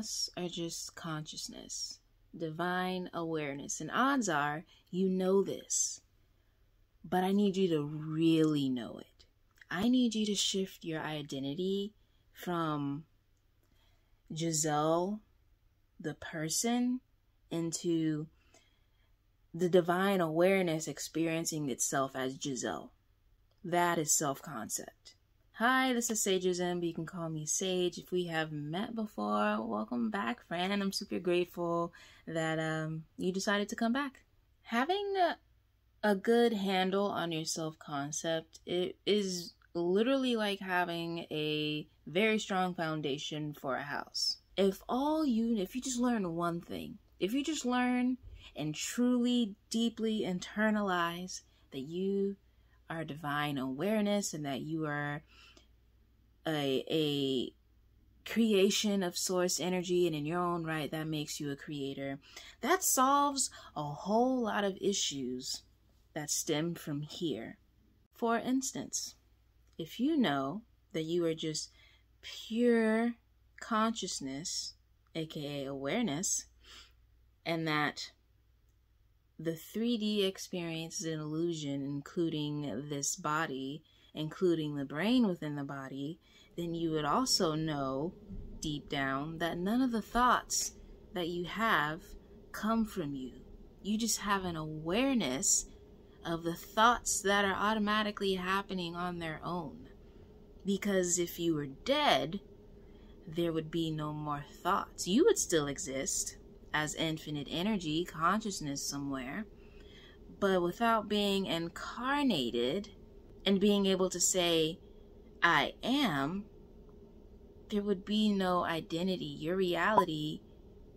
us are just consciousness, divine awareness. And odds are you know this, but I need you to really know it. I need you to shift your identity from Giselle, the person, into the divine awareness experiencing itself as Giselle. That is self-concept. Hi, this is Sageism, but you can call me Sage. If we have met before, welcome back, friend. I'm super grateful that you decided to come back. Having a good handle on your self-concept, it is literally like having a very strong foundation for a house. If you just learn one thing, if you just learn and truly, deeply internalize that you are divine awareness and that you are a creation of source energy, and in your own right, that makes you a creator, that solves a whole lot of issues that stem from here. For instance, if you know that you are just pure consciousness, aka awareness, and that the 3D experience is an illusion, including this body, including the brain within the body, then you would also know deep down that none of the thoughts that you have come from you. You just have an awareness of the thoughts that are automatically happening on their own. Because if you were dead, there would be no more thoughts. You would still exist as infinite energy, consciousness somewhere, but without being incarnated and being able to say, I am, there would be no identity. Your reality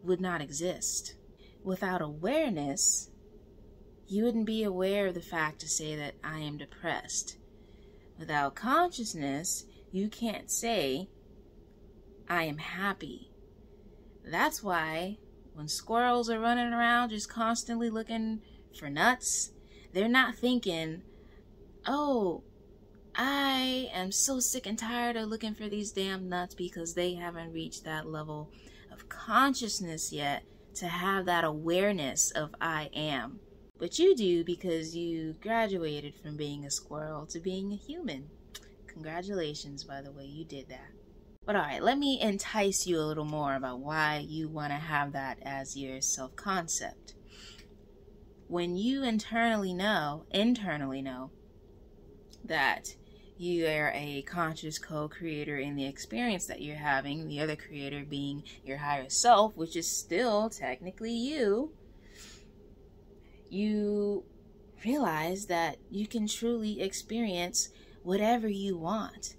would not exist. Without awareness, you wouldn't be aware of the fact to say that I am depressed. Without consciousness, you can't say, I am happy. That's why when squirrels are running around just constantly looking for nuts, they're not thinking, oh, I am so sick and tired of looking for these damn nuts, because they haven't reached that level of consciousness yet to have that awareness of I am. But you do, because you graduated from being a squirrel to being a human. Congratulations, by the way, you did that. But alright, let me entice you a little more about why you want to have that as your self-concept. When you internally know that you are a conscious co-creator in the experience that you're having, the other creator being your higher self, which is still technically you, you realize that you can truly experience whatever you want.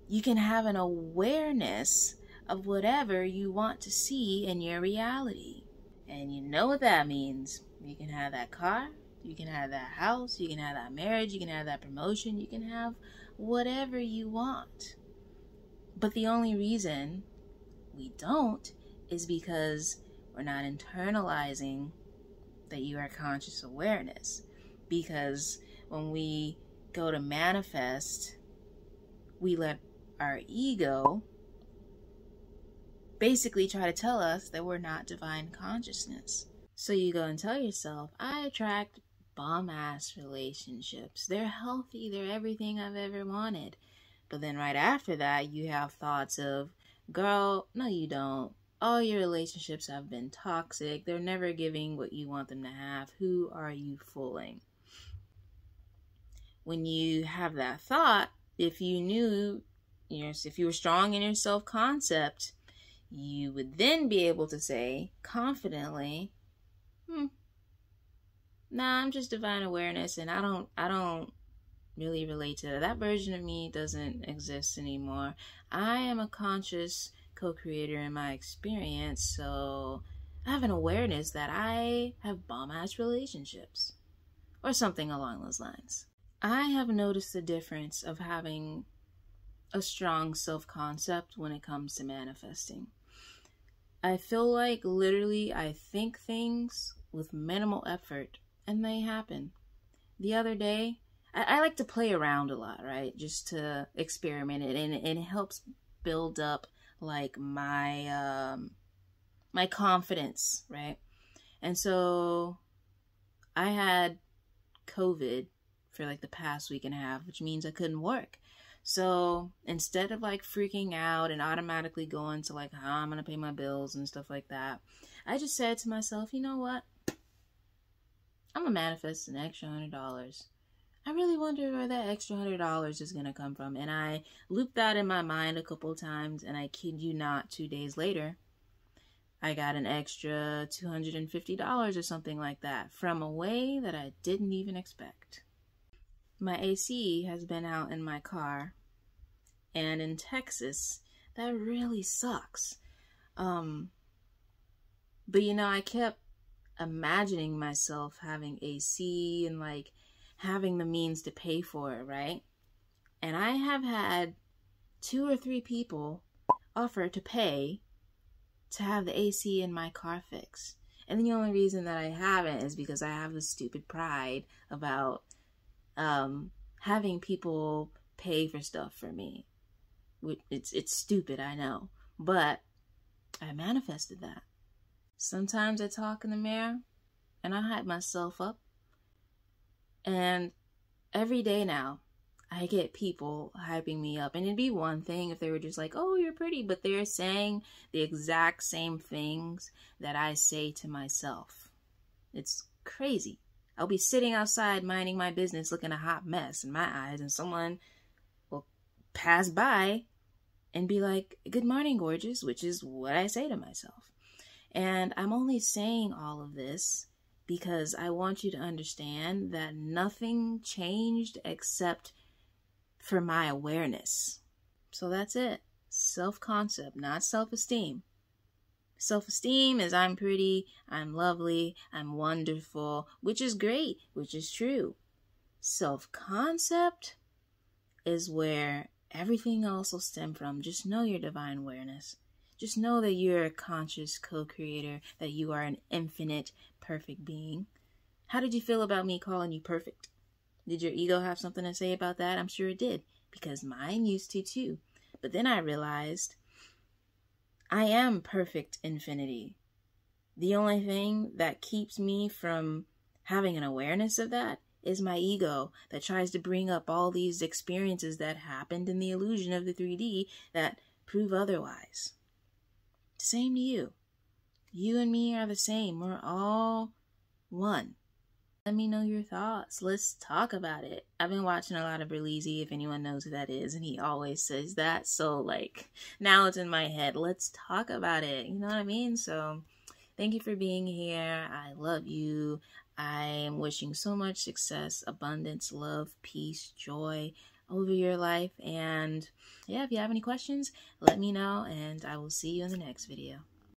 You can have an awareness of whatever you want to see in your reality. And you know what that means. You can have that car, you can have that house, you can have that marriage, you can have that promotion, you can have whatever you want. But the only reason we don't is because we're not internalizing that you are conscious awareness. Because when we go to manifest, we let our ego basically try to tell us that we're not divine consciousness. So you go and tell yourself, I attract bomb-ass relationships. They're healthy, they're everything I've ever wanted. But then right after that, you have thoughts of, girl, no you don't. All your relationships have been toxic. They're never giving what you want them to have. Who are you fooling? When you have that thought, if you were strong in your self-concept, you would then be able to say confidently, nah, I'm just divine awareness, and I don't really relate to that. That version of me doesn't exist anymore. I am a conscious co-creator in my experience, so I have an awareness that I have bomb-ass relationships, or something along those lines. I have noticed the difference of having a strong self-concept when it comes to manifesting. I feel like literally I think things with minimal effort and they happen. The other day, I like to play around a lot, right? Just to experiment it, and it helps build up like my my confidence, right? And so I had COVID for like the past week and a half, which means I couldn't work. So instead of like freaking out and automatically going to like how I'm gonna pay my bills and stuff like that, I just said to myself, you know what? I'm gonna manifest an extra $100. I really wonder where that extra $100 is gonna come from. And I looped that in my mind a couple of times, and I kid you not, 2 days later, I got an extra $250 or something like that from a way that I didn't even expect. My AC has been out in my car, and in Texas, that really sucks. But you know, I kept imagining myself having AC and like having the means to pay for it, right? And I have had 2 or 3 people offer to pay to have the AC in my car fixed. And the only reason that I haven't is because I have this stupid pride about having people pay for stuff for me. It's stupid, I know, but I manifested that. Sometimes I talk in the mirror and I hype myself up, and every day now I get people hyping me up. And it'd be one thing if they were just like, oh, you're pretty, but they're saying the exact same things that I say to myself. It's crazy. I'll be sitting outside minding my business looking a hot mess in my eyes, and someone will pass by and be like, good morning, gorgeous, which is what I say to myself. And I'm only saying all of this because I want you to understand that nothing changed except for my awareness. So that's it. Self-concept, not self-esteem. Self-esteem is I'm pretty, I'm lovely, I'm wonderful, which is great, which is true. Self-concept is where everything else will stem from. Just know your divine awareness. Just know that you're a conscious co-creator, that you are an infinite, perfect being. How did you feel about me calling you perfect? Did your ego have something to say about that? I'm sure it did, because mine used to too. But then I realized I am perfect infinity. The only thing that keeps me from having an awareness of that is my ego that tries to bring up all these experiences that happened in the illusion of the 3D that prove otherwise. Same to you. You and me are the same. We're all one. Let me know your thoughts. Let's talk about it. I've been watching a lot of Berleezy, if anyone knows who that is, and he always says that. So, like, now it's in my head. Let's talk about it. You know what I mean? So, thank you for being here. I love you. I am wishing so much success, abundance, love, peace, joy over your life. And, yeah, if you have any questions, let me know, and I will see you in the next video.